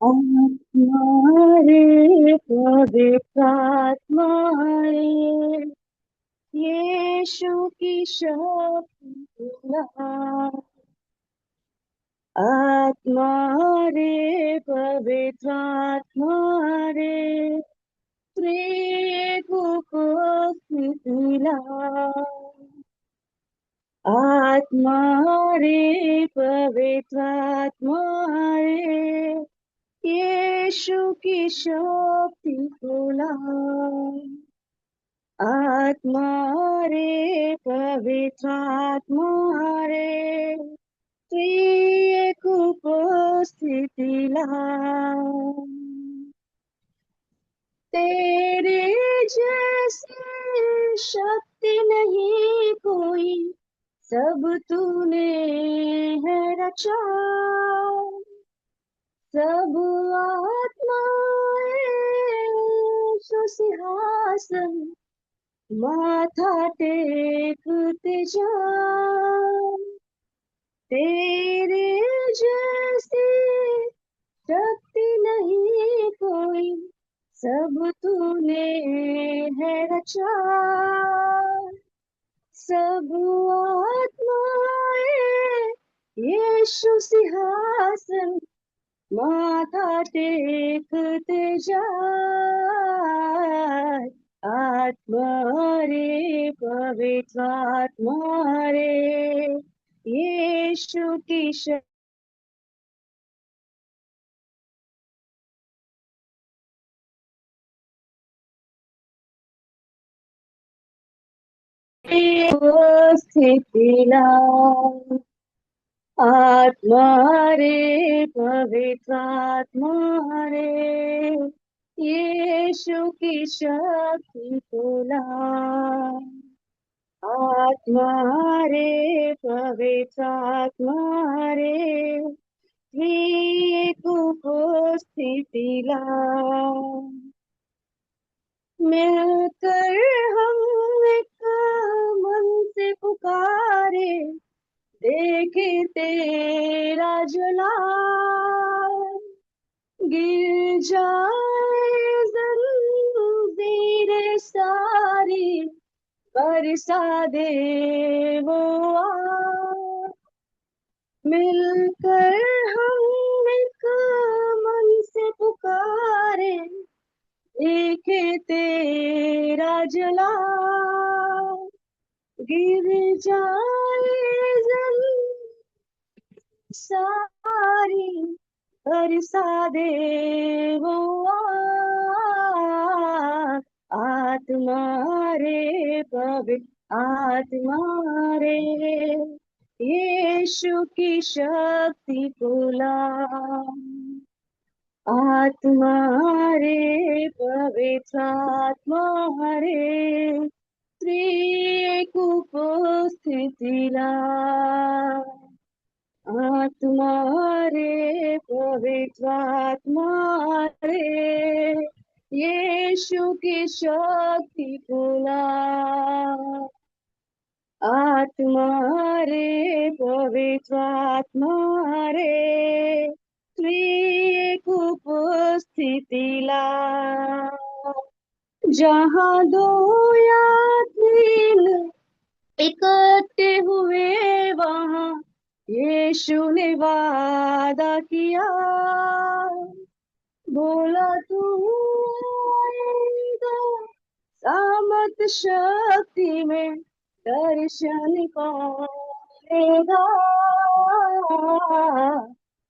आत्मारे पवित्रात्मारे यीशु की शक्ति बुला। आत्मारे पवित्रात्मारे त्रिएक उपस्थितिला। आत्मारे पवित्रात्मारे यीशु की शक्ति बुला। आत्मा रे पवित्र आत्मा रे त्रिएक उपस्थिति ला। तेरे जैसी शक्ति नहीं कोई, सब तूने है रचा। सब आत्माएं सुसिंहासन माथा टेकते जा। तेरे जैसी शक्ति नहीं कोई, सब तूने है रचा। सब आत्माएं यीशु सिंहासन माथा टेकते जाए। आत्मा रे पवित्र आत्मा रे यीशु की स्थिति ला। आत्मा रे पवित्र आत्मा रे यीशु की शक्ति तुला। आत्मा रे पवित्र आत्मा रे त्रिएक उपस्थिति ला। मिलकर हम एक मन से पुकारे, देखे तेरा जलाल। गिर जाए जंजीरें सारी, बरसा दे वो आग। मिलकर हम एक मन से पुकारे, देखे तेरा जलाल। गिर जाए सारी, बरसा दे वो आग। आत्मा रे पवित्र आत्मा रे यीशु की शक्ति बुला। आत्मा रे पवित्र आत्मा रे त्रिएक उपस्थिति ला। आत्मा रे पवित्र आत्मा रे यीशु की शक्ति बुला। आत्मा रे पवित्र आत्मा रे त्रिएक उपस्थिति ला। जहाँ दो या तीन इकट्ठे हुए, वहाँ यीशु ने वादा किया। बोला तू आएगा सामर्थ शक्ति में, दर्शन पाएगा।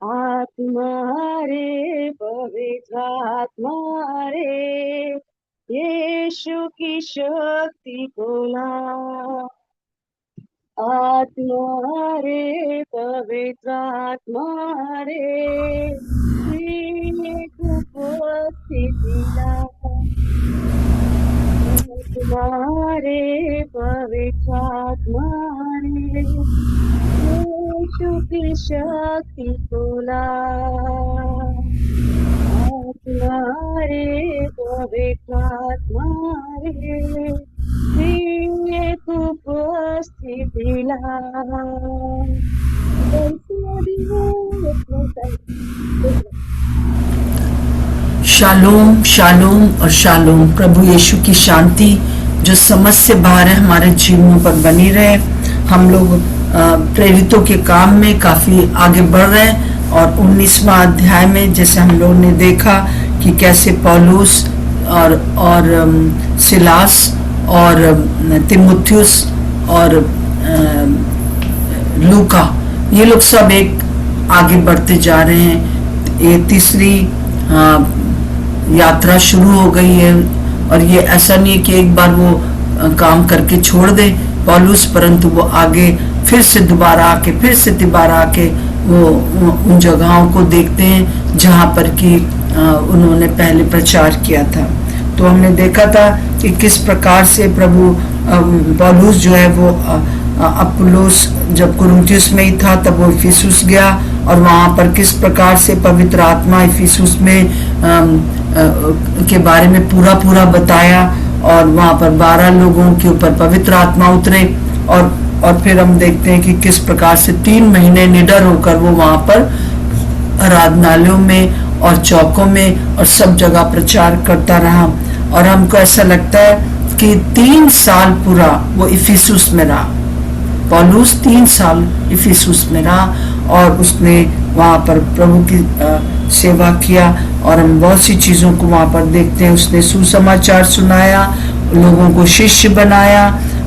आत्मा रे पवित्र आत्मा रे यीशु की शक्ति को ला। आत्मा रे पवित्र आत्मा रे त्रिएक उपस्थिति ला। आत्मा रे पवित्र आत्मा रे यीशु की शक्ति को ला। आत्मा रे पवित्र आत्मा रे त्रिएक उपस्थिति ला। शालोम शालोम और शालोम। प्रभु यीशु की शांति जो समझ से बाहर है हमारे जीवनों पर बनी रहे। हम लोग प्रेरितों के काम में काफी आगे बढ़ रहे हैं और 19वां अध्याय में जैसे हम लोगों ने देखा कि कैसे पौलुस और सिलास और तिमुथियुस और लूका ये लोग सब एक आगे बढ़ते जा रहे हैं। ये तीसरी यात्रा शुरू हो गई है और ये ऐसा नहीं है कि एक बार वो काम करके छोड़ दे पौलुस, परंतु वो आगे फिर से दोबारा आके वो उन जगहों को देखते हैं जहाँ पर कि उन्होंने पहले प्रचार किया था। तो हमने देखा था कि किस प्रकार से प्रभु पौलुस जो है वो अपुल्लोस जब कुरिन्थुस में ही था तब वो इफिसुस गया और वहाँ पर किस प्रकार से पवित्र आत्मा इफिसुस में के बारे में पूरा बताया और वहाँ पर 12 लोगों के ऊपर पवित्र आत्मा उतरे और फिर हम देखते हैं कि किस प्रकार से 3 महीने निडर होकर वो वहाँ पर आराधनालयों में और चौकों में और सब जगह प्रचार करता रहा। और हमको ऐसा लगता है कि 3 साल पूरा वो इफिसुस में रहा। पौलुस 3 साल इफिसुस में रहा और उसने वहाँ पर प्रभु की सेवा किया और हम बहुत सी चीज़ों को वहाँ पर देखते हैं। उसने सुसमाचार सुनाया, लोगों को शिष्य बनाया,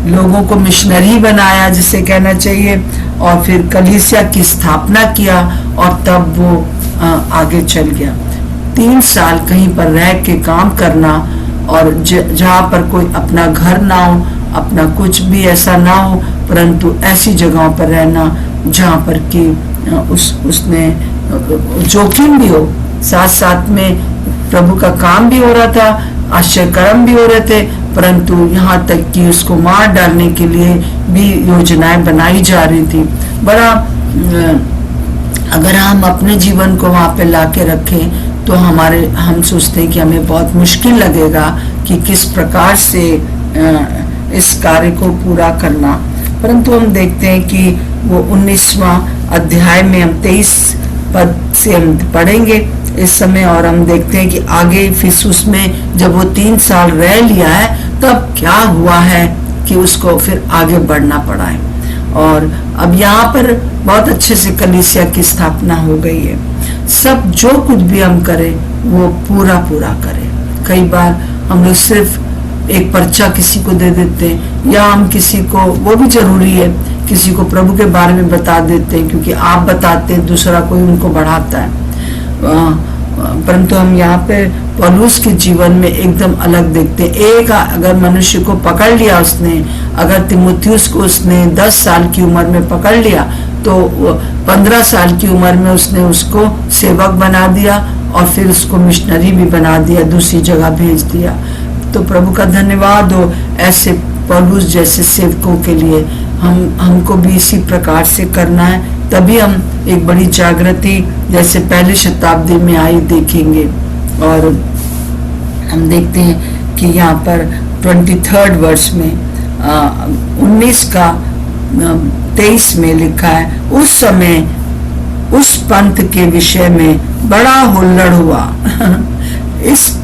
लोगों को मिशनरी बनाया जिसे कहना चाहिए, और फिर कलीसिया की स्थापना किया और तब वो आगे चल गया। 3 साल कहीं पर रह के काम करना और जहाँ पर कोई अपना घर ना हो, अपना कुछ भी ऐसा ना हो, परंतु ऐसी जगहों पर रहना जहाँ पर कि उसने जोखिम भी हो, साथ साथ में प्रभु का काम भी हो रहा था, आश्चर्यकर्म भी हो रहे थे, परंतु यहाँ तक कि उसको मार डालने के लिए भी योजनाएं बनाई जा रही थी। बड़ा अगर हम अपने जीवन को वहाँ पे लाके रखें तो हम सोचते हैं कि हमें बहुत मुश्किल लगेगा कि किस प्रकार से इस कार्य को पूरा करना, परंतु हम देखते हैं कि वो 19वां अध्याय में हम 23 पद से हम पढ़ेंगे इस समय और हम देखते हैं कि आगे इफिसुस में जब वो 3 साल रह लिया है तब क्या हुआ है कि उसको फिर आगे बढ़ना पड़ा है। और अब यहाँ पर बहुत अच्छे से कलीसिया की स्थापना हो गई है। सब जो कुछ भी हम करें वो पूरा करें। कई बार हम लोग सिर्फ एक पर्चा किसी को दे देते हैं या हम किसी को, वो भी जरूरी है, किसी को प्रभु के बारे में बता देते हैं क्योंकि आप बताते हैं दूसरा कोई उनको बढ़ाता है। परंतु हम यहाँ पे पौलुस के जीवन में एकदम अलग देखते हैं। एक अगर मनुष्य को पकड़ लिया उसने, अगर तिमुथियुस को उसने 10 साल की उम्र में पकड़ लिया तो 15 साल की उम्र में उसने उसको सेवक बना दिया और फिर उसको मिशनरी भी बना दिया, दूसरी जगह भेज दिया। तो प्रभु का धन्यवाद हो ऐसे पौलुस जैसे सेवकों के लिए। हमको भी इसी प्रकार से करना है, तभी हम एक बड़ी जागृति जैसे पहली शताब्दी में आई देखेंगे। और हम देखते हैं कि यहाँ पर 23rd वर्ष में 19 का 23 में लिखा है, उस समय उस पंथ के विषय में बड़ा हुल्लड़ हुआ।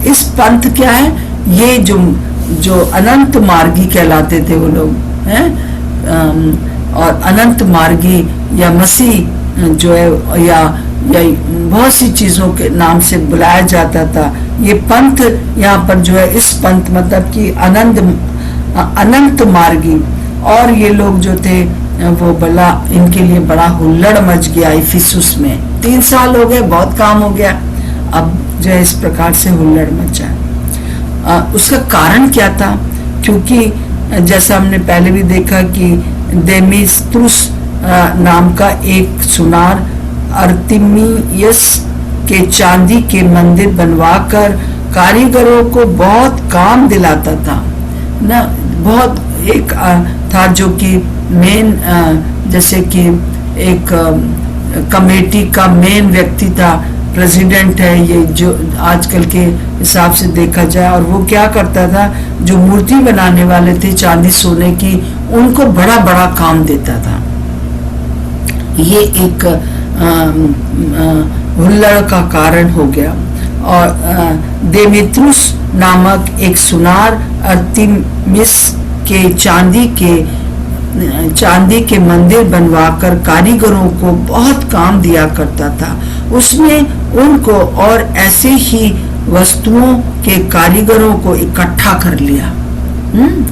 इस पंथ क्या है? ये जो अनंत मार्गी कहलाते थे वो लोग हैं, और अनंत मार्गी या मसीह जो है या बहुत सी चीजों के नाम से बुलाया जाता था। ये पंथ यहाँ पर जो है, इस पंथ मतलब कि अनंत मार्गी, और ये लोग जो थे वो बड़ा, इनके लिए बड़ा हुल्लड़ मच गया इफिसुस में। 3 साल हो गए, बहुत काम हो गया, अब जो है इस प्रकार से हुल्लड़ मचा। उसका कारण क्या था? क्योंकि जैसा हमने पहले भी देखा कि देमेत्रियुस नाम का एक सुनार अर्तिमियस के चांदी के मंदिर बनवाकर कारीगरों को बहुत काम दिलाता था ना। बहुत एक था जो कि मेन, जैसे कि एक कमेटी का मेन व्यक्ति था, प्रेसिडेंट है ये जो आजकल के हिसाब से देखा जाए। और वो क्या करता था, जो मूर्ति बनाने वाले थे चांदी सोने की, उनको बड़ा काम देता था। ये एक हुल्लड़ का कारण हो गया। और देमेत्रुस नामक एक सुनार अर्तिमिस के चांदी के मंदिर बनवाकर कारीगरों को बहुत काम दिया करता था। उसने उनको और ऐसे ही वस्तुओं के कारीगरों को इकट्ठा कर लिया।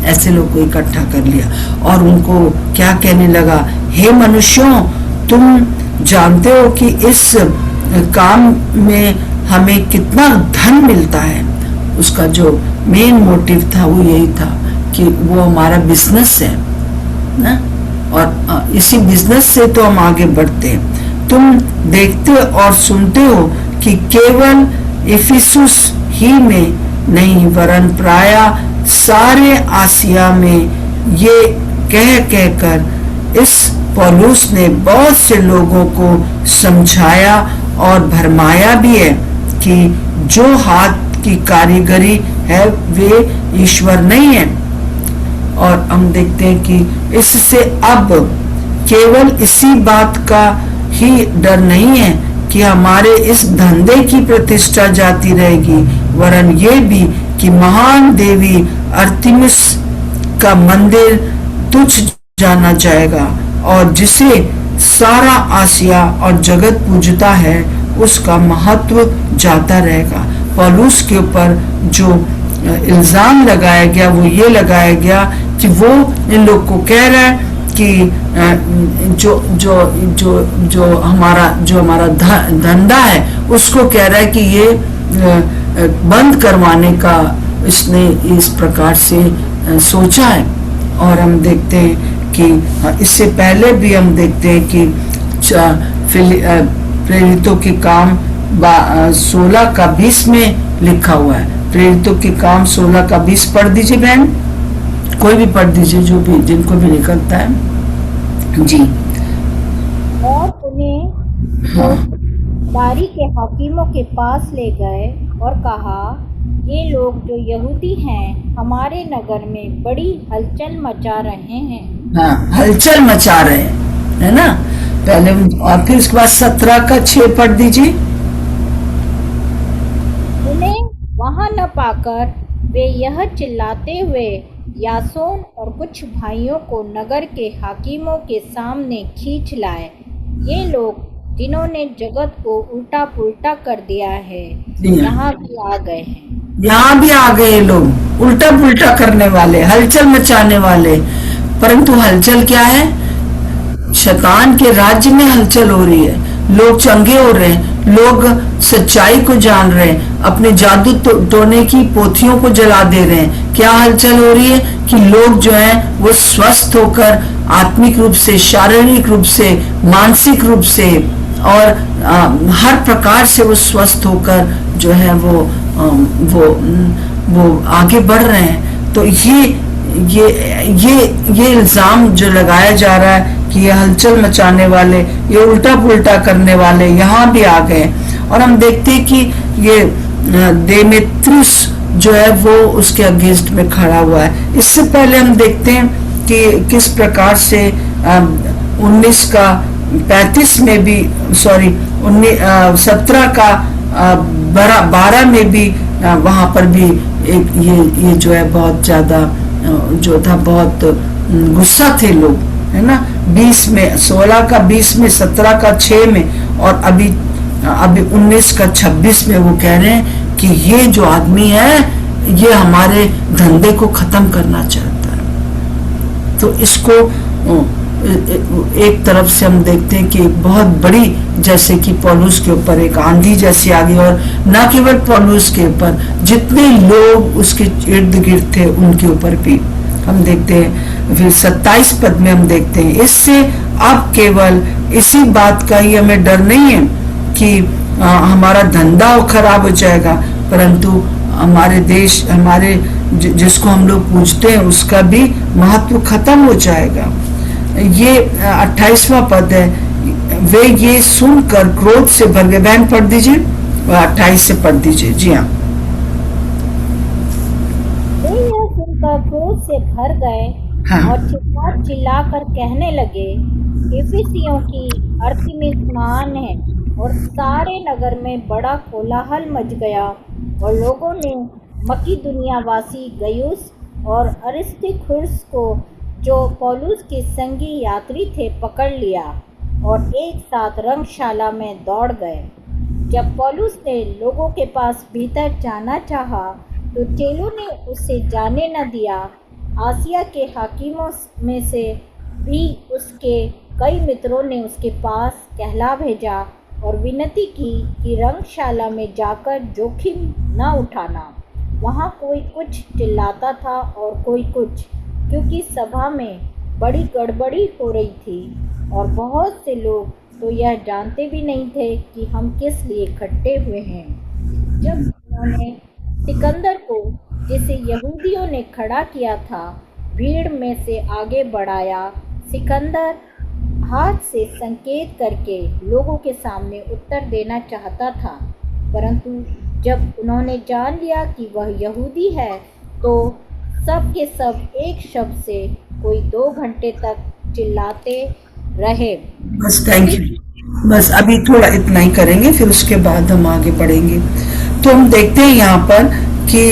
ऐसे लोग को इकट्ठा कर लिया और उनको क्या कहने लगा, हे मनुष्यों, तुम जानते हो कि इस काम में हमें कितना धन मिलता है। उसका जो मेन मोटिव था वो यही था कि वो हमारा बिजनेस है ना, और इसी बिजनेस से तो हम आगे बढ़ते हैं। तुम देखते और सुनते हो कि केवल इफिसुस ही में नहीं वरन प्राय सारे आसिया में ये कह कर इस पौलुस ने बहुत से लोगों को समझाया और भरमाया भी है कि जो हाथ की कारीगरी है वे ईश्वर नहीं है। और हम देखते हैं कि इससे अब केवल इसी बात का ही डर नहीं है कि हमारे इस धंधे की प्रतिष्ठा जाती रहेगी, वरन ये भी कि महान देवी अर्तिमिस का मंदिर तुच्छ जाना जाएगा और जिसे सारा आसिया और जगत पूजता है उसका महत्व जाता रहेगा। पौलुस के ऊपर जो इल्जाम लगाया गया वो ये लगाया गया कि वो इन लोग को कह रहा है कि जो हमारा धंधा है उसको कह रहा है कि ये बंद करवाने का इसने इस प्रकार से सोचा है। और हम देखते हैं कि इससे पहले भी हम देखते हैं कि प्रेरितों के काम 16 का 20 में लिखा हुआ है। प्रेरितों के काम 16 का 20 पढ़ दीजिए बहन, कोई भी पढ़ दीजिए जो भी जिनको भी निकलता है जी। और उन्हें बारी के हाकिमों के पास ले गए और कहा, ये लोग जो यहूदी हैं हमारे नगर में बड़ी हलचल मचा रहे हैं। हाँ, हलचल मचा रहे हैं, है ना। पहले और फिर उसके बाद 17 का 6 पढ़ दीजिए। उन्हें वहां न पाकर वे यह चिल्लाते हुए यासोन और कुछ भाइयों को नगर के हाकिमों के सामने खींच लाए। ये लोग जिन्होंने जगत को उल्टा पुल्टा कर दिया है यहाँ भी आ गए हैं। यहाँ भी आ गए लोग उल्टा पुल्टा करने वाले, हलचल मचाने वाले। परंतु हलचल क्या है? शैतान के राज्य में हलचल हो रही है। लोग चंगे हो रहे हैं, लोग सच्चाई को जान रहे हैं, अपने जादू टोने की पोथियों को जला दे रहे हैं। क्या हलचल हो रही है कि लोग जो हैं वो स्वस्थ होकर आत्मिक रूप से, शारीरिक रूप से, मानसिक रूप से और हर प्रकार से वो स्वस्थ होकर जो है वो आगे बढ़ रहे हैं। तो ये इल्जाम जो लगाया जा रहा है कि ये हलचल मचाने वाले, ये उल्टा पुल्टा करने वाले यहाँ भी आ गए। और हम देखते हैं कि ये देमेत्रुस जो है वो उसके अगेंस्ट में खड़ा हुआ है। इससे पहले हम देखते हैं कि किस प्रकार से 19 का 35 में भी 17 का 12 में भी वहां पर भी एक ये जो है बहुत ज्यादा जो था, बहुत गुस्सा थे लोग, है ना। 20 में 16 का 20 में 17 का 6 में और अभी 19 का 26 में वो कह रहे हैं कि ये जो आदमी है ये हमारे धंधे को खत्म करना चाहता है। तो इसको एक तरफ से हम देखते हैं कि बहुत बड़ी, जैसे कि पौलुस के ऊपर एक आंधी जैसी आ गई, और न केवल पौलुस के ऊपर, जितने लोग उसके इर्द गिर्द थे उनके ऊपर भी हम देखते हैं। फिर 27 पद में हम देखते हैं, इससे अब केवल इसी बात का ही हमें डर नहीं है कि हमारा धंधा खराब हो जाएगा, परंतु हमारे देश, हमारे जिसको हम लोग पूजते हैं उसका भी महत्व खत्म हो जाएगा। ये 28वां पद है, वे ये सुनकर क्रोध से भर गए। बहन पढ़ दीजिए, 28 से पढ़ दीजिए। जी हाँ। वे यह सुनकर क्रोध से भर गए और चिल्ला कर कहने लगे, इफिसियों की अर्तिमिस महान है और सारे नगर में बड़ा कोलाहल मच गया और लोगों ने मकिदुनियावासी गयुस और अरिस्तर्खुस को, जो पौलुस के संगी यात्री थे, पकड़ लिया और एक साथ रंगशाला में दौड़ गए। जब पौलुस ने लोगों के पास भीतर जाना चाहा तो चेलों ने उसे जाने न दिया। आसिया के हाकिमों में से भी उसके कई मित्रों ने उसके पास कहला भेजा और विनती की कि रंगशाला में जाकर जोखिम न उठाना। वहाँ कोई कुछ चिल्लाता था और कोई कुछ, क्योंकि सभा में बड़ी गड़बड़ी हो रही थी और बहुत से लोग तो यह जानते भी नहीं थे कि हम किस लिए इकट्ठे हुए हैं। जब उन्होंने सिकंदर को, जिसे यहूदियों ने खड़ा किया था, भीड़ में से आगे बढ़ाया, सिकंदर हाथ से संकेत करके लोगों के सामने उत्तर देना चाहता था, परंतु जब उन्होंने जान लिया कि वह यहूदी है तो सब के सब एक शब्द से कोई 2 घंटे तक चिल्लाते रहे। बस थैंक यू। बस अभी थोड़ा इतना ही करेंगे, फिर उसके बाद हम आगे बढ़ेंगे। तो हम देखते हैं यहाँ पर कि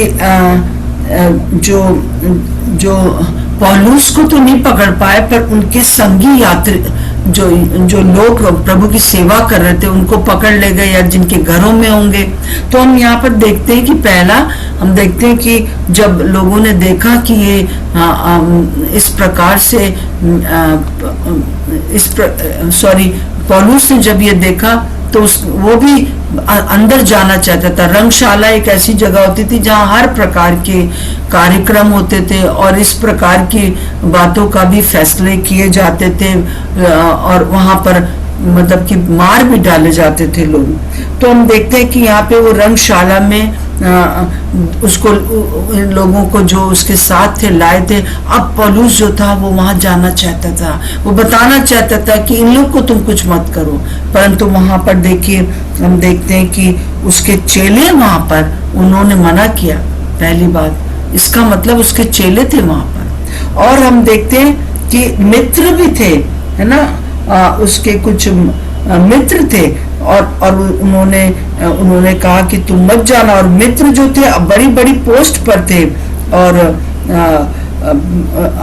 जो जो पौलुस को तो नहीं पकड़ पाए, पर उनके संगी यात्री जो लोग प्रभु की सेवा कर रहे थे उनको पकड़ ले गए, या जिनके घरों में होंगे। तो हम यहाँ पर देखते हैं कि पहला हम देखते हैं कि जब लोगों ने देखा कि ये इस प्रकार से पौलुस ने जब ये देखा तो वो भी अंदर जाना चाहता था। रंगशाला एक ऐसी जगह होती थी जहाँ हर प्रकार के कार्यक्रम होते थे और इस प्रकार की बातों का भी फैसले किए जाते थे, और वहाँ पर मतलब कि मार भी डाले जाते थे लोग। तो हम देखते हैं कि यहाँ पे वो रंगशाला में उसको लोगों को जो उसके साथ थे लाए थे। अब पौलुस जो था वो वहां जाना चाहता था, वो बताना चाहता था कि इन लोग को तुम कुछ मत करो, परंतु वहां पर देखिए हम देखते हैं कि उसके चेले वहां पर उन्होंने मना किया। पहली बात, इसका मतलब उसके चेले थे वहां पर। और हम देखते हैं कि मित्र भी थे, है ना, उसके कुछ मित्र थे और उन्होंने कहा कि तुम मत जाना। और मित्र जो थे बड़ी बड़ी पोस्ट पर थे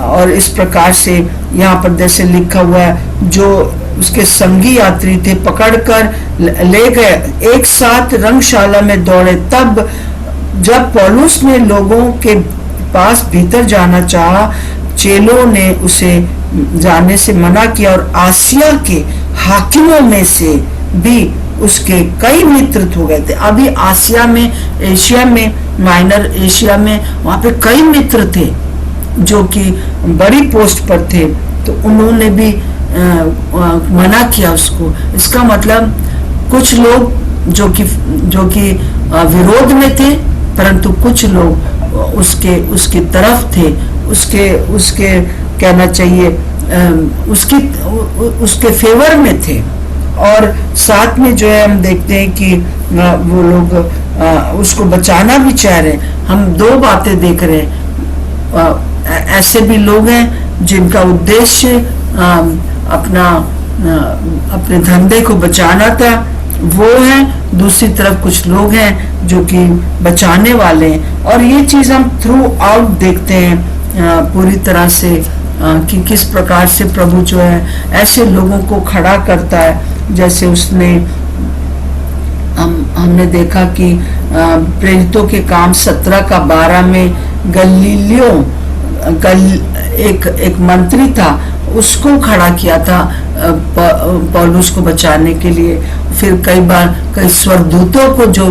और इस प्रकार से यहाँ पर जैसे लिखा हुआ है, जो उसके संगी यात्री थे पकड़कर ले गए, एक साथ रंगशाला में दौड़े। तब जब पौलुस ने लोगों के पास भीतर जाना चाहा, चेलों ने उसे जाने से मना किया और आसिया के हाकिमों में से भी उसके कई मित्र हो गए थे। अभी आसिया में, एशिया में, माइनर एशिया में, वहां पे कई मित्र थे जो कि बड़ी पोस्ट पर थे, तो उन्होंने भी मना किया उसको। इसका मतलब कुछ लोग जो कि विरोध में थे, परंतु कुछ लोग उसकी तरफ थे, उसके कहना चाहिए उसके फेवर में थे। और साथ में जो है हम देखते हैं कि वो लोग उसको बचाना भी चाह रहे हैं। हम 2 बातें देख रहे हैं, ऐसे भी लोग हैं जिनका उद्देश्य अपने धंधे को बचाना था, वो है। दूसरी तरफ कुछ लोग हैं जो कि बचाने वाले हैं। और ये चीज हम थ्रू आउट देखते हैं पूरी तरह से कि किस प्रकार से प्रभु जो है ऐसे लोगों को खड़ा करता है। जैसे हमने देखा कि प्रेरितों के काम 17:12 में गलीलियो एक मंत्री था, उसको खड़ा किया था पौलुस को बचाने के लिए। फिर कई स्वर्गदूतों को जो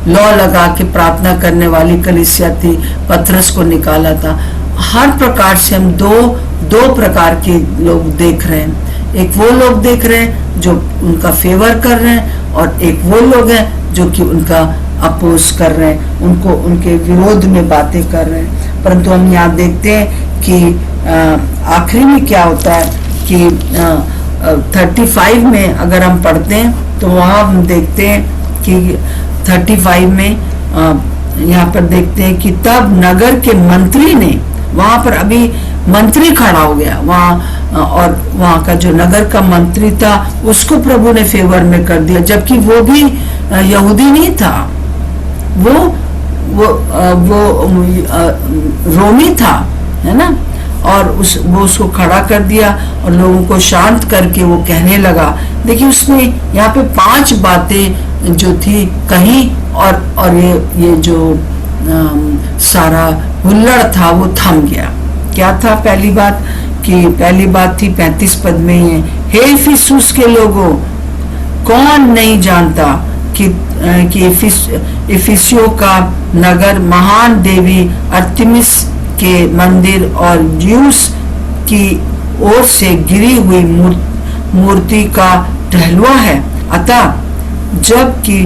लौ लगा के प्रार्थना करने वाली कलीसिया थी, पतरस को निकाला था। हर प्रकार से हम दो प्रकार के लोग देख रहे हैं। एक वो लोग देख रहे हैं जो उनका फेवर कर रहे हैं, और एक वो लोग हैं जो कि उनका अपोज कर रहे हैं, उनके विरोध में बातें कर रहे हैं। परंतु हम यहाँ देखते हैं कि आखिरी में क्या होता है कि 35 में अगर हम पढ़ते हैं तो वहाँ हम देखते हैं कि 35 में यहाँ पर देखते हैं कि तब नगर के मंत्री ने, वहां पर अभी मंत्री खड़ा हो गया, वहाँ और वहां का जो नगर का मंत्री था उसको प्रभु ने फेवर में कर दिया, जबकि वो भी यहूदी नहीं था, वो रोमी था, है ना। और वो उसको खड़ा कर दिया और लोगों को शांत करके वो कहने लगा। देखिए उसने यहाँ पे 5 बातें जो थी कहीं, और ये जो सारा हुल्लड़ था वो थम गया। क्या था? पहली बात थी 35 पद में ये, हे इफिसुस के लोगों, कौन नहीं जानता कि इफिसियों का नगर महान देवी अर्तिमिस के मंदिर और ज्यूस की ओर से गिरी हुई मूर्ति का टहलुआ है। अतः जबकि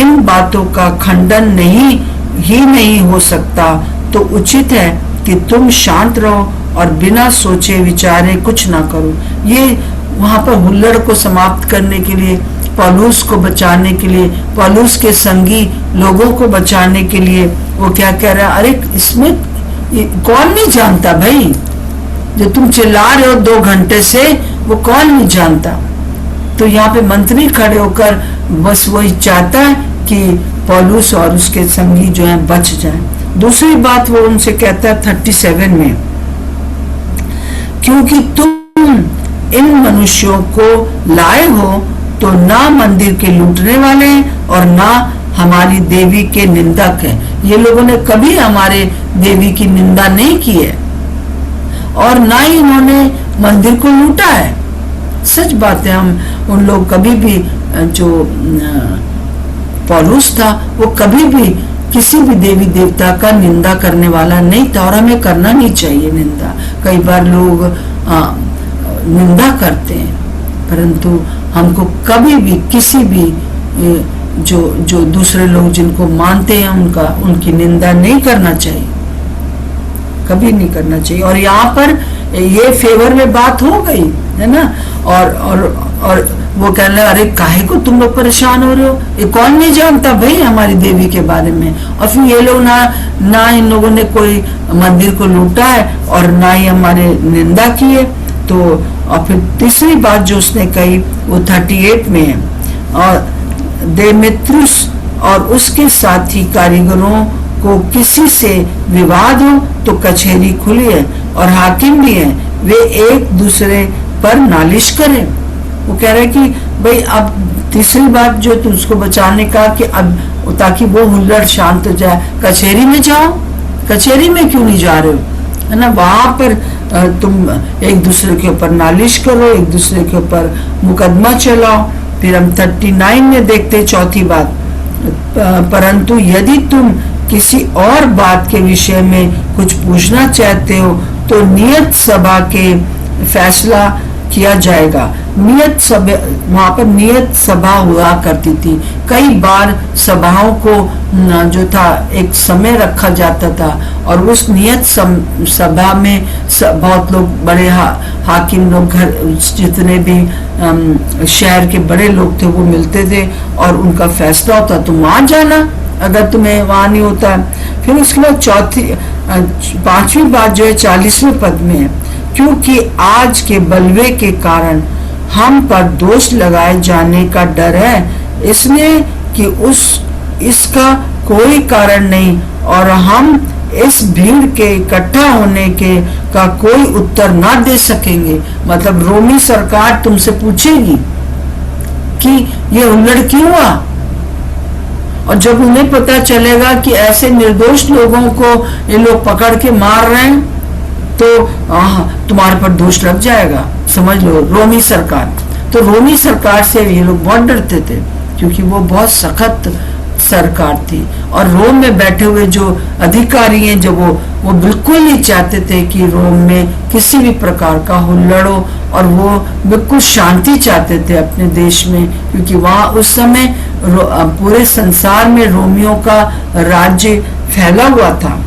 इन बातों का खंडन नहीं हो सकता, तो उचित है कि तुम शांत रहो और बिना सोचे विचारे कुछ ना करो। ये वहां पर हुल्लड़ को समाप्त करने के लिए, पौलुस को बचाने के लिए, पौलुस के संगी लोगों को बचाने के लिए वो क्या कह रहा है? अरे इसमें कौन नहीं जानता भाई, जो तुम चिल्ला रहे हो 2 घंटे से, वो कौन नहीं जानता। तो यहाँ पे मंत्री खड़े होकर बस वही चाहता है कि पौलुस और उसके संगी जो हैं बच जाएं। दूसरी बात वो उनसे कहता है 37 में, क्योंकि तुम इन मनुष्यों को लाए हो तो ना मंदिर के लूटने वाले हैं और ना हमारी देवी के निंदक है। ये लोगों ने कभी हमारे देवी की निंदा नहीं की है और ना ही इन्होंने मंदिर को लूटा है। सच बात है, हम उन लोग कभी भी, जो पौलुस था वो कभी भी किसी भी देवी देवता का निंदा करने वाला नहीं था, और हमें करना नहीं चाहिए निंदा। कई बार लोग निंदा करते हैं, परंतु हमको कभी भी किसी भी जो दूसरे लोग जिनको मानते हैं उनकी निंदा नहीं करना चाहिए, कभी नहीं करना चाहिए। और यहाँ पर ये फेवर में बात हो गई है ना, और वो कहने लगा, अरे काहे को तुम लोग परेशान हो रहे हो, ये कौन नहीं जानता भाई हमारी देवी के बारे में। और फिर ये लोग ना इन लोगों ने कोई मंदिर को लूटा है और ना ही हमारे निंदा की है। तो और फिर तीसरी बात जो उसने कही वो 38 में है, और देमेत्रियुस और उसके साथी कारीगरों को किसी से विवाद हो तो कचहरी खुली है और हाकिम भी है, वे एक दूसरे पर नालिश करें। वो कह रहे कि भाई अब तीसरी बात जो तुझको बचाने का कि अब, ताकि वो हुल्लड़ शांत हो जाए, कचहरी में जाओ। कचहरी में क्यों नहीं जा रहे हो, है ना? वहां पर तुम एक दूसरे के ऊपर नालिश करो, एक दूसरे के ऊपर मुकदमा चलाओ। फिर हम 39 में देखते चौथी बात, परंतु यदि तुम किसी और बात के विषय में कुछ पूछना चाहते हो तो नियत सभा के फैसला किया जाएगा। नियत सभा, वहां पर नियत सभा हुआ करती थी। कई बार सभाओं को जो था एक समय रखा जाता था और उस नियत सभा में बहुत लोग, बड़े हाकिम लोग, घर जितने भी शहर के बड़े लोग थे वो मिलते थे और उनका फैसला होता। तो वहां जाना अगर तुम्हें वहां नहीं होता। फिर उसके बाद 5वीं बात जो है 40वें पद में है, क्योंकि आज के बलवे के कारण हम पर दोष लगाए जाने का डर है, इसलिए कि इसका कोई कारण नहीं और हम इस भीड़ के इकट्ठा होने का कोई उत्तर ना दे सकेंगे। मतलब रोमी सरकार तुमसे पूछेगी कि ये हुल्लड़ क्यों हुआ, और जब उन्हें पता चलेगा कि ऐसे निर्दोष लोगों को ये लोग पकड़ के मार रहे हैं तो तुम्हारे पर दोष लग जाएगा, समझ लो। रोमी सरकार, तो रोमी सरकार से ये लोग बहुत डरते थे क्योंकि वो बहुत सख्त सरकार थी। और रोम में बैठे हुए जो अधिकारी हैं, जब वो बिल्कुल नहीं चाहते थे कि रोम में किसी भी प्रकार का हुल्लड़ हो, और वो बिल्कुल शांति चाहते थे अपने देश में, क्योंकि वहाँ उस समय पूरे संसार में रोमियों का राज्य फैला हुआ था।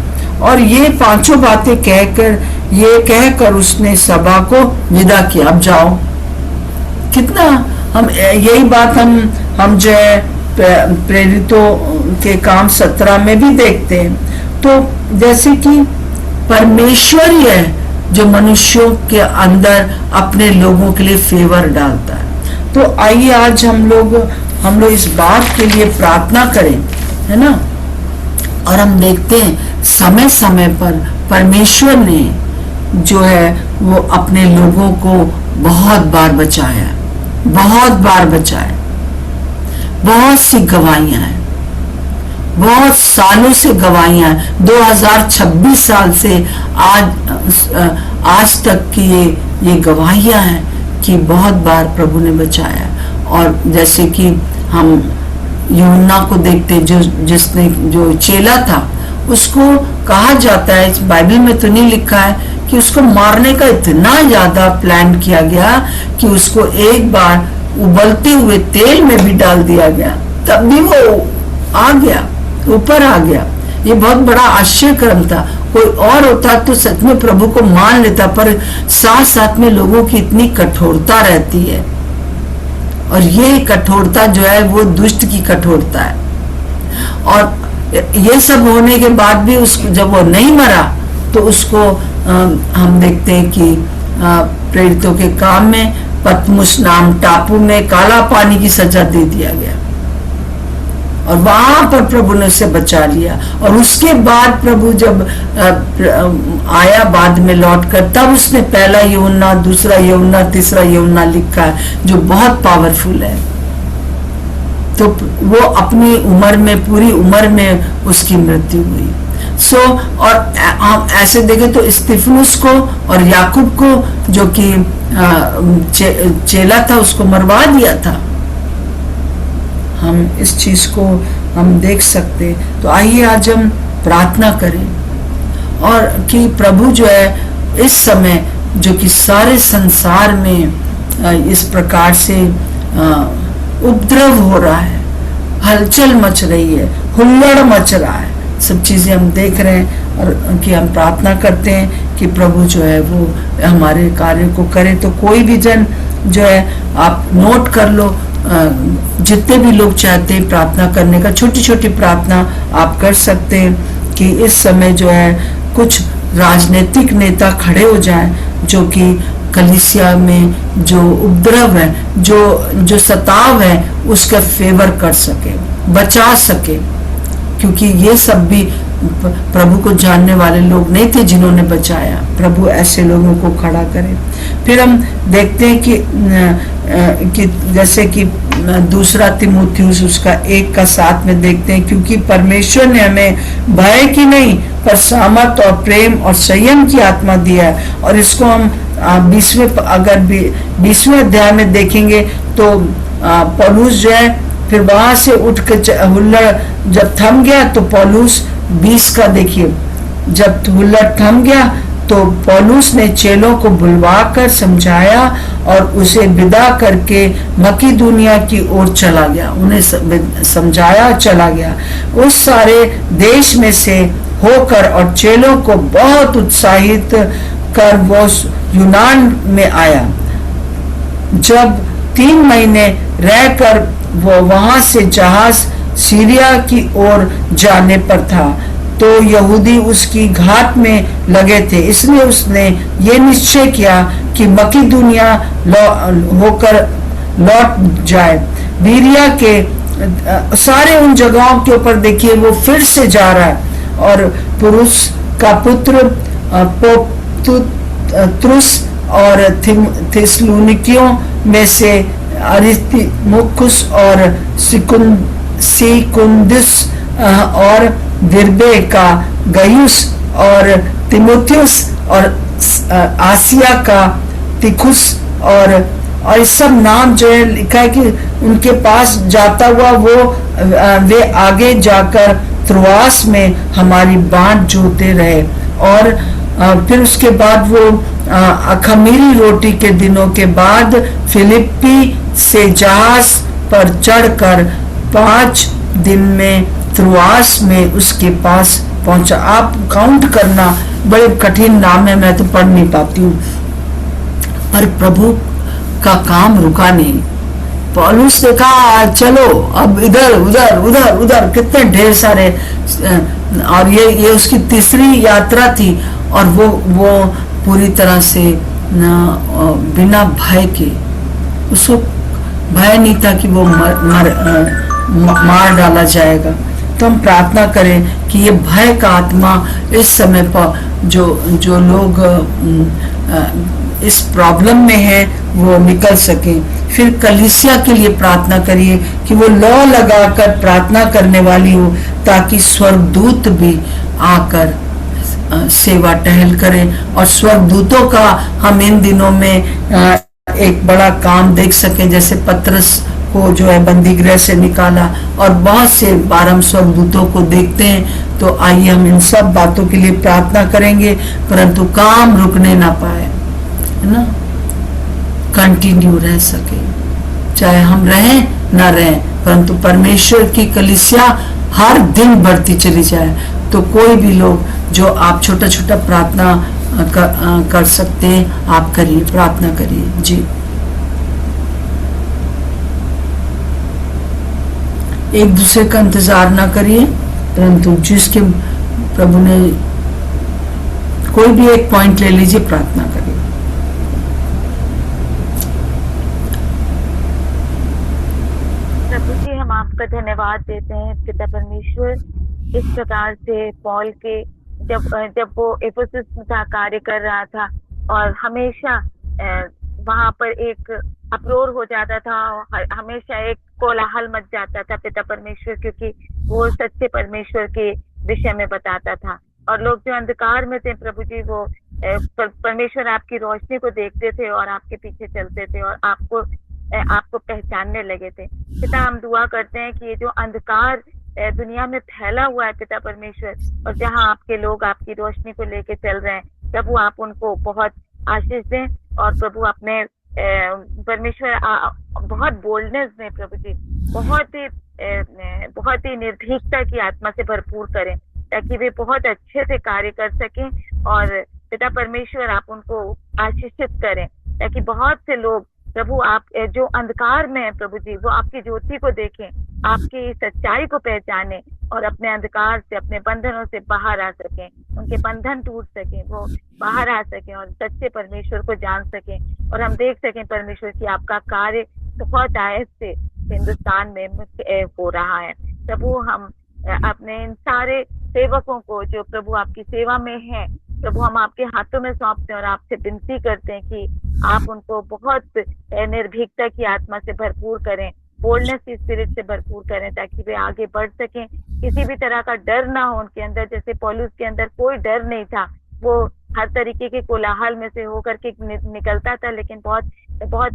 और ये 5 बातें कहकर उसने सभा को विदा किया, अब जाओ। कितना हम यही बात हम जो है प्रेरितों के काम 17 में भी देखते हैं। तो जैसे कि परमेश्वर ही है जो मनुष्यों के अंदर अपने लोगों के लिए फेवर डालता है। तो आइए आज हम लोग इस बात के लिए प्रार्थना करें, है ना। और हम देखते हैं समय समय पर परमेश्वर ने जो है वो अपने लोगों को बहुत बार बचाया, बहुत बार बचाया। बहुत सी गवाहियां हैं, बहुत सालों से गवाहियां हैं। 2026 साल से आज तक की ये गवाहियां हैं कि बहुत बार प्रभु ने बचाया। और जैसे कि हम यूहन्ना को देखते, जो चेला था, उसको कहा जाता है, इस बाइबल में तो नहीं लिखा है कि उसको मारने का इतना ज्यादा प्लान किया गया कि उसको एक बार उबलते हुए तेल में भी डाल दिया गया, तब भी वो आ गया, ऊपर आ गया। ये बहुत बड़ा आश्चर्यक्रम था। कोई और होता तो सच में प्रभु को मान लेता, पर साथ साथ में लोगों की इतनी कठोरता रहती है, और ये कठोरता जो है वो दुष्ट की कठोरता है। और ये सब होने के बाद भी उसको, जब वो नहीं मरा, तो उसको हम देखते हैं कि प्रेरितों के काम में पतमुस नाम टापू में काला पानी की सजा दे दिया गया, और वहां पर प्रभु ने उसे बचा लिया। और उसके बाद प्रभु जब आया बाद में लौटकर, तब उसने पहला यूहन्ना, दूसरा यूहन्ना, तीसरा यूहन्ना लिखा है, जो बहुत पावरफुल है। तो वो अपनी उम्र में, पूरी उम्र में उसकी मृत्यु हुई। और हम ऐसे देखें तो स्तिफनुस को और याकूब को, जो कि चेला था, उसको मरवा दिया था। हम इस चीज को हम देख सकते। तो आइए आज हम प्रार्थना करें, और कि प्रभु जो है इस समय, जो कि सारे संसार में इस प्रकार से उपद्रव हो रहा है, हलचल मच रही है, हुल्लड़ मच रहा है, सब चीजें हम देख रहे हैं, और कि हम प्रार्थना करते हैं कि प्रभु जो है वो हमारे कार्य को करे। तो कोई भी जन जो है, आप नोट कर लो, जितने भी लोग चाहते हैं प्रार्थना करने का, छोटी छोटी प्रार्थना आप कर सकते हैं कि इस समय जो है कुछ राजनीतिक नेता खड़े हो जाएं, जो कि कलीसिया में जो उपद्रव है, जो सताव है, उसका फेवर कर सके, बचा सके। क्योंकि ये सब भी प्रभु को जानने वाले लोग नहीं थे जिन्होंने बचाया। प्रभु ऐसे लोगों को खड़ा करे। फिर हम देखते हैं कि जैसे कि दूसरा तिमुथियुस उसका 1:7 में देखते हैं, क्योंकि परमेश्वर ने हमें भय की नहीं पर सामर्थ और प्रेम और संयम की आत्मा दिया है। और इसको हम 20वें अध्याय में देखेंगे तो पौलुस जो है, फिर वहां से उठ कर हुल्लड़ जब थम गया, तो पौलुस 20 का देखिए, जब हुल्लड़ थम गया तो पौलुस ने चेलों को बुलवाकर समझाया और उसे विदा करके मकीदुनिया की ओर चला गया। उन्हें समझाया, चला गया। उस सारे देश में से होकर और चेलों को बहुत उत्साहित कर वो यूनान में आया। जब 3 महीने रहकर वो वहां से जहाज सीरिया की ओर जाने पर था, तो यहूदी उसकी घात में लगे थे। इसलिए उसने ये निश्चय किया कि मकीदुनिया होकर लौट जाए। बीरिया के सारे उन जगहों के ऊपर देखिए वो फिर से जा रहा है। और पुरुष का पुत्र पोप्तुस और थिस्सलुनीकियों में से अरिस्तिमुखुस और सिकुंदुस और दिर्बे का गयुस और तिमुथियुस और आसिया का तिखुस और इस सब नाम जो है लिखा है कि उनके पास जाता हुआ वे आगे जाकर त्रोआस में हमारी बाट जोते रहे। और फिर उसके बाद वो अखमीरी रोटी के दिनों के बाद फिलिप्पी से जहाज पर चढ़कर 5 दिन में त्रोआस में उसके पास पहुंचा। आप काउंट करना, बड़े कठिन नाम है, मैं तो पढ़ नहीं पाती हूँ, पर प्रभु का काम रुका नहीं। पौलुस ने कहा चलो अब इधर उधर उधर उधर, कितने ढेर सारे। और ये उसकी तीसरी यात्रा थी, और वो पूरी तरह से बिना भय के, उसको भय नहीं था कि वो मार डाला जाएगा। तो हम प्रार्थना करें कि ये भय का आत्मा इस समय पर जो लोग इस प्रॉब्लम में है वो निकल सके। फिर कलीसिया के लिए प्रार्थना करिए कि वो लौ लगाकर प्रार्थना करने वाली हो, ताकि स्वर्गदूत भी आकर सेवा टहल करें। और स्वर्गदूतों का हम इन दिनों में एक बड़ा काम देख सकें, जैसे पतरस को जो है बंदी गृह से निकाला, और बहुत से बार हम स्वर्गदूतों को देखते हैं। तो आइए हम इन सब बातों के लिए प्रार्थना करेंगे, परंतु काम रुकने ना पाए, है ना, कंटिन्यू रह सके, चाहे हम रहें ना रहें, परंतु परमेश्वर की कलीसिया हर दिन बढ़ती चली जाए। तो कोई भी लोग जो आप छोटा छोटा प्रार्थना कर सकते हैं, आप करिए, प्रार्थना करिए जी। एक दूसरे का इंतजार ना करिए, परंतु जिसके प्रभु ने, कोई भी एक पॉइंट ले लीजिए, प्रार्थना करिए। प्रभु जी, हम आपका धन्यवाद देते हैं पिता परमेश्वर, इस प्रकार से पॉल के जब वो एफेसस में था, कार्य कर रहा था, और हमेशा वहां पर एक अप्रोर हो जाता था, हमेशा एक कोलाहल मच जाता था पिता परमेश्वर, क्योंकि वो सच्चे परमेश्वर के विषय में बताता था। और लोग जो अंधकार में थे प्रभु जी, वो परमेश्वर आपकी रोशनी को देखते थे और आपके पीछे चलते थे और आपको पहचानने लगे थे। पिता, हम दुआ करते हैं कि ये जो अंधकार दुनिया में फैला हुआ है पिता परमेश्वर, और जहाँ आपके लोग आपकी रोशनी को लेके चल रहे हैं, प्रभु आप उनको बहुत आशीष दें। और प्रभु अपने परमेश्वर बहुत बोल्डनेस में प्रभु जी, बहुत ही निर्भीकता की आत्मा से भरपूर करें, ताकि वे बहुत अच्छे से कार्य कर सकें। और पिता परमेश्वर आप उनको आशीषित करें, ताकि बहुत से लोग प्रभु आप जो अंधकार में है प्रभु जी, वो आपकी ज्योति को देखें, आपकी सच्चाई को पहचाने और अपने अंधकार से, अपने बंधनों से बाहर आ सकें, उनके बंधन टूट सकें, वो बाहर आ सकें और सच्चे परमेश्वर को जान सकें। और हम देख सकें परमेश्वर की आपका कार्य बहुत आयत से हिंदुस्तान में हो रहा है। प्रभु, हम अपने इन सारे सेवकों को जो प्रभु आपकी सेवा में है, प्रभु हम आपके हाथों में सौंपते हैं और आपसे विनती करते हैं कि आप उनको बहुत निर्भीकता की आत्मा से भरपूर करें, बोल्डनेस की स्पिरिट से भरपूर करें, ताकि वे आगे बढ़ सकें। किसी भी तरह का डर ना हो उनके अंदर, जैसे पौलुस के अंदर कोई डर नहीं था, वो हर तरीके के कोलाहल में से होकर के निकलता था, लेकिन बहुत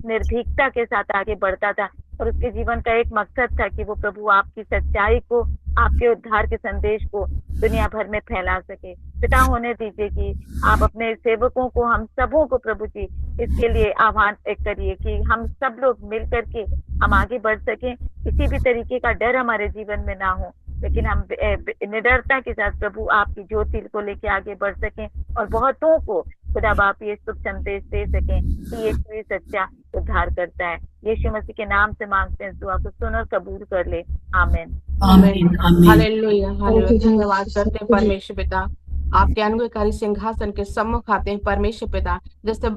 निर्भीकता के साथ आगे बढ़ता था। और उसके जीवन का एक मकसद था कि वो प्रभु आपकी सच्चाई को, आपके उद्धार के संदेश को दुनिया भर में फैला सके। पिता, होने दीजिए कि आप अपने सेवकों को, हम सबों को प्रभु जी इसके लिए आह्वान करिए कि हम सब लोग मिल करके हम आगे बढ़ सकें। किसी भी तरीके का डर हमारे जीवन में ना हो, लेकिन हम निडरता के साथ प्रभु आपकी ज्योति को लेके आगे बढ़ सकें और बहुतों को खुदा बाप ये शुभ संदेश दे सकें कि यीशु ही सच्चा उद्धार करता है। यीशु मसीह के नाम से मांगते हैं, दुआ को सुन और कबूल कर ले। आमीन आमीन आमीन। Hallelujah hallelujah. धन्यवाद करते हैं परमेश्वर पिता, आपके अनुग्रहकारी सिंहासन के सम्मुख आते हैं परमेश्वर पिता। जैसे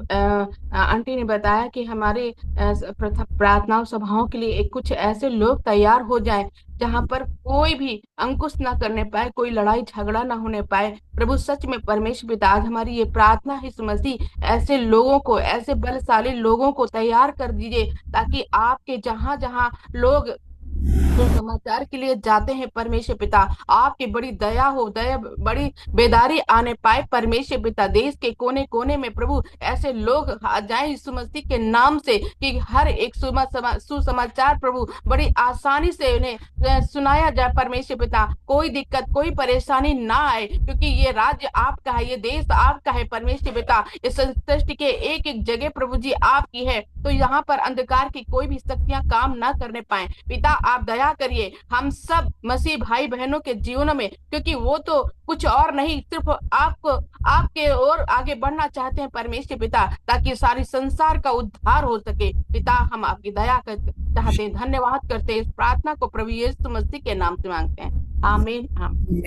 आंटी ने बताया कि हमारे प्रार्थनाओं सभाओं के लिए कुछ ऐसे लोग तैयार हो जाएं जहां पर कोई भी अंकुश ना करने पाए, कोई लड़ाई झगड़ा ना होने पाए। प्रभु सच में परमेश्वर पिता, आज हमारी ये प्रार्थना है यीशु मसीह, ऐसे लोगों को, ऐसे बलशाली लोगों को तैयार कर दीजिए, ताकि आपके जहां जहां लोग तो समाचार के लिए जाते हैं परमेश्वर पिता, आपकी बड़ी दया हो, बड़ी बेदारी आने पाए परमेश्वर पिता। देश के कोने कोने में प्रभु ऐसे लोग आ जाए यीशु मसीह के नाम से, कि हर एक सुसमाचार प्रभु बड़ी आसानी से उन्हें सुनाया जाए परमेश्वर पिता। कोई दिक्कत, कोई परेशानी ना आए, क्योंकि ये राज्य आपका है, ये देश आपका है परमेश्वर पिता। इस सृष्टि के एक एक जगह प्रभु जी आपकी है, तो यहाँ पर अंधकार की कोई भी शक्तियां काम ना करने पाए। पिता आप दया करिए हम सब मसीह भाई बहनों के जीवनों में, क्योंकि वो तो कुछ और नहीं, सिर्फ आपको, आपके ओर आगे बढ़ना चाहते हैं परमेश्वर पिता, ताकि सारी संसार का उद्धार हो सके। पिता हम आपकी दया चाहते हैं, धन्यवाद करते हैं। इस प्रार्थना को प्रभु यीशु मसीह के नाम से मांगते हैं, आमीन आमीन।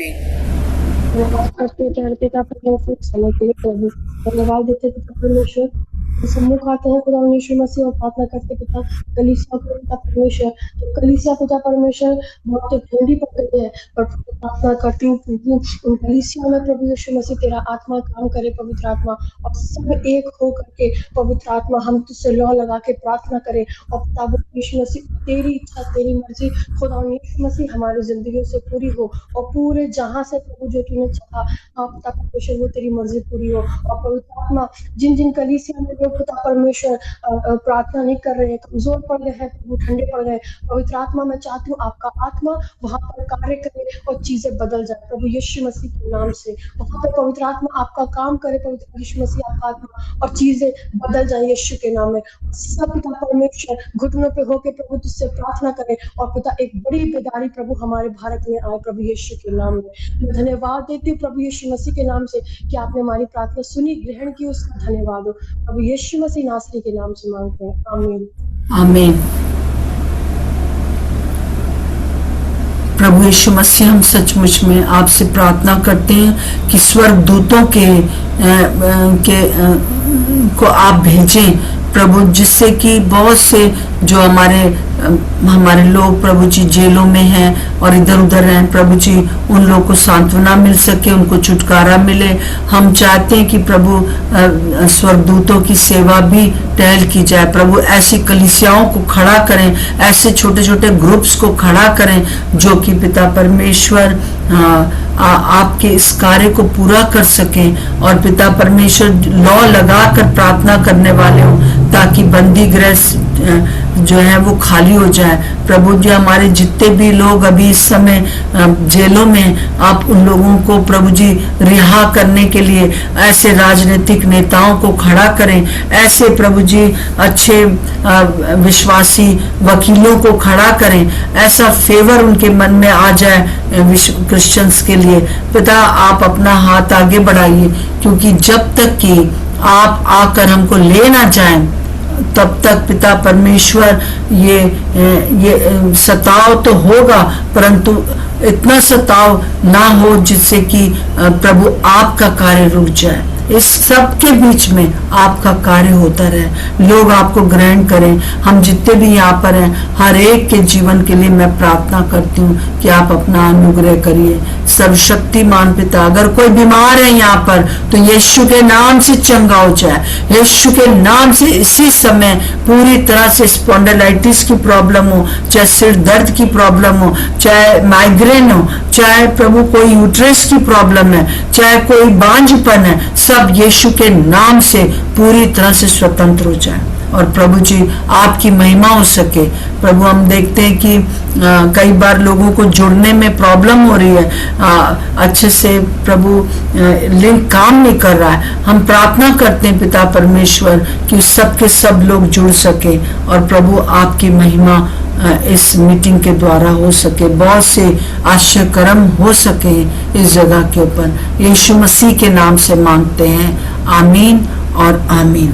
धन्यवाद करते हैं पिता परमेश्वर, समय के लिए प्रभु धन्यवाद देते पिता परमेश्वर, सम्मुख आते हैं खुदा यीशु मसीह और प्रार्थना करते पिता कलीसिया को पिता परमेश्वर। तो कलीसिया पिता परमेश्वर बहुत ठंडी पड़ गई है, पर प्रार्थना करती हूँ प्रभु उन कलीसिया में प्रभु यीशु मसीह तेरा आत्मा काम करे, पवित्र आत्मा, और सब एक हो करके पवित्र आत्मा हम तुझसे लौ लगा के प्रार्थना करें। और पिता यीशु मसीह तेरी इच्छा तेरी मर्जी खुदा यीशु मसीह हमारी जिंदगियों से पूरी हो, और पूरे जहां से प्रभु जो तूने चाहा पिता परमेश्वर वो तेरी मर्जी पूरी हो। और पवित्र आत्मा जिन जिन कलीसिया में लोग पिता परमेश्वर प्रार्थना नहीं कर रहे हैं, कमजोर पड़ गए हैं प्रभु, ठंडे पड़ गए, पवित्र आत्मा मैं चाहती हूँ आपका आत्मा वहां पर कार्य करे और चीजें बदल जाए प्रभु यीशु मसीह के नाम से। वहां पर पवित्र आत्मा आपका काम करे, पवित्र यीशु मसीह आपका आत्मा, और चीजें बदल जाए यीशु के नाम में। सब पिता परमेश्वर घुटनों पे होके प्रभु तुझसे प्रार्थना करे, और पिता एक बड़ी बेदारी प्रभु हमारे भारत में आए प्रभु यीशु के नाम में। मैं धन्यवाद देती हूँ प्रभु यीशु मसीह के नाम से कि आपने हमारी प्रार्थना सुनी, ग्रहण की, उसका धन्यवाद हो। प्रभु यीशु मसीह नासरी के नाम से मांगते हैं, आमीन आमीन। प्रभु यीशु मसीह हम सचमुच में आपसे प्रार्थना करते हैं कि स्वर्ग दूतों को आप भेजें प्रभु, जिससे कि बहुत से जो हमारे लोग प्रभु जी जेलों में हैं और इधर उधर हैं प्रभु जी, उन लोगों को सांत्वना मिल सके, उनको छुटकारा मिले। हम चाहते हैं कि प्रभु स्वर्गदूतों की सेवा भी टहल की जाए प्रभु, ऐसी कलीसियाओं को खड़ा करें, ऐसे छोटे छोटे ग्रुप्स को खड़ा करें जो कि पिता परमेश्वर आपके इस कार्य को पूरा कर सकें, और पिता परमेश्वर लौ लगाकर प्रार्थना करने वाले हों, ताकि बंदी गृह जो है वो खाली हो जाए प्रभु जी। हमारे जितने भी लोग अभी इस समय जेलों में, आप उन लोगों को प्रभु जी रिहा करने के लिए ऐसे राजनीतिक नेताओं को खड़ा करें, ऐसे प्रभु जी अच्छे विश्वासी वकीलों को खड़ा करें, ऐसा फेवर उनके मन में आ जाए क्रिश्चियंस के लिए। पिता आप अपना हाथ आगे बढ़ाइए, क्योंकि जब तक कि आप आकर हमको ले ना जाएं तब तक पिता परमेश्वर ये सताव तो होगा, परंतु इतना सताव ना हो जिससे कि प्रभु आपका कार्य रुक जाए। इस सब के बीच में आपका कार्य होता रहे, लोग आपको ग्रहण करें। हम जितने भी यहाँ पर हैं हर एक के जीवन के लिए मैं प्रार्थना करती हूँ कि आप अपना अनुग्रह करिए। सर्वशक्तिमान पिता, अगर कोई बीमार है यहाँ पर तो यीशु के नाम से चंगा हो जाए, यीशु के नाम से इसी समय पूरी तरह से स्पॉन्डिलाइटिस की प्रॉब्लम हो, चाहे सिर दर्द की प्रॉब्लम हो, चाहे माइग्रेन हो, चाहे प्रभु कोई यूट्रस की प्रॉब्लम है, चाहे कोई बांझपन है, सब यीशु के नाम से पूरी तरह से स्वतंत्र हो जाए और प्रभु जी आपकी महिमा हो सके। प्रभु हम देखते हैं कि कई बार लोगों को जुड़ने में प्रॉब्लम हो रही है, अच्छे से प्रभु लिंक काम नहीं कर रहा है। हम प्रार्थना करते हैं पिता परमेश्वर कि सब के सब लोग जुड़ सके और प्रभु आपकी महिमा इस मीटिंग के द्वारा हो सके, बहुत से आश्चर्य कर्म हो सके इस जगह के ऊपर। यीशु मसीह के नाम से मांगते हैं, आमीन और आमीन।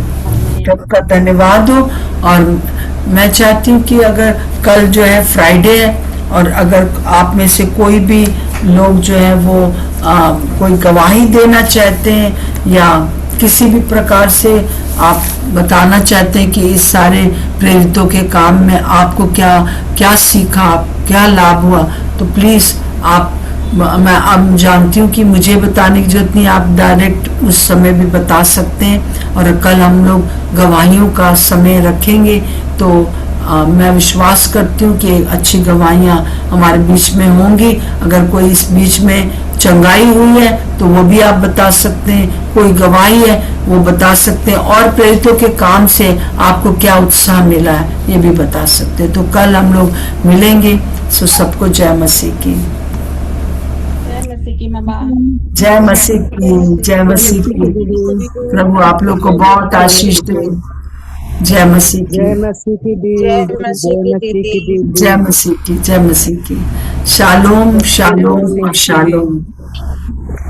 प्रभु का धन्यवाद हो। और मैं चाहती हूँ कि अगर कल जो है फ्राइडे है और अगर आप में से कोई भी लोग जो है वो कोई गवाही देना चाहते हैं या किसी भी प्रकार से आप बताना चाहते हैं कि इस सारे प्रेरितों के काम में आपको क्या क्या सीखा, क्या लाभ हुआ, तो प्लीज मैं अब जानती हूँ कि मुझे बताने की जरूरत नहीं, आप डायरेक्ट उस समय भी बता सकते हैं। और कल हम लोग गवाहियों का समय रखेंगे, तो मैं विश्वास करती हूँ कि अच्छी गवाहियाँ हमारे बीच में होंगी। अगर कोई इस बीच में चंगाई हुई है तो वो भी आप बता सकते हैं, कोई गवाही है वो बता सकते हैं, और प्रेरितों के काम से आपको क्या उत्साह मिला है ये भी बता सकते हैं। तो कल हम लोग मिलेंगे। सो सबको जय मसीह की, जय मसीह की, जय मसीह की। प्रभु आप लोग को बहुत आशीष दे। जय मसीह की, जय मसीह की दी, जय मसीह की दी, जय मसीह की, जय मसीह की। Shalom shalom shalom.